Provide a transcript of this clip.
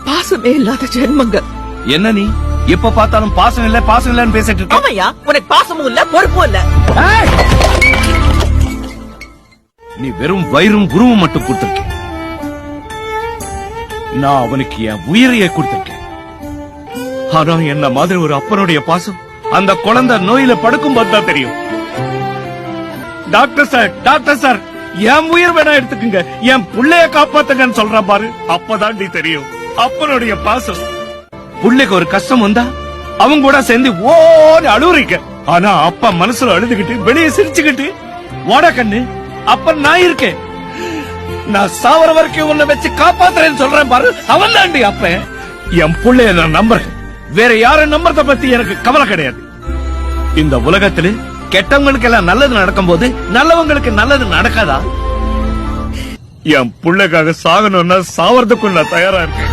பாசமே இல்லாத ஜென்மங்க. என்ன நீ எப்ப பார்த்தாலும் பாசம் இல்லன்னு பேசிட்டு இருக்க? ஆமையா, உனக்கு பாசமும் இல்ல பொறுப்பும் இல்ல. நீ வெறும் வயிறும் குருவும் மட்டும் கொடுத்திருக்க. நான் அவனுக்கு என் உயிரையே கொடுத்திருக்கேன். ஆனா என்ன மாதிரி ஒரு அப்பனுடைய பாசம் அந்த குழந்தை நோயில படுக்கும் போதுதான் தெரியும். டாக்டர் சார் என் உயிர் வேணா எடுத்துக்குங்க, என் புள்ளைய காப்பாத்துங்கன்னு சொல்ற பாரு. அப்பதான் நீ தெரியும் அப்பனுடைய பாசம். புள்ளைக்கு ஒரு கஷ்டம் வந்தா அவங்க கூட சேர்ந்து ஓன்னு அழுவுறீங்க. ஆனா அப்பா மனசுல அழுதுகிட்டு வெளியே சிரிச்சுக்கிட்டு ஓட கண்ணு அப்ப நான் இருக்கேன், நான் சாவர வரைக்கும் உன்னை வச்சு காப்பாத்துறேன்னு சொல்றேன் பாரு. அவன் தாண்டி அப்ப. என் புள்ளைய நான் நம்புறேன், வேற யாரும் நம்புறத பத்தி எனக்கு கவலை கிடையாது. இந்த உலகத்துல கெட்டவங்களுக்கு எல்லாம் நல்லது நடக்கும் போது நல்லவங்களுக்கு நல்லது நடக்காதா? என் புள்ளைக்காக சாகணும்னா சாவறதுக்கும் நான் தயாரா இருக்கேன்.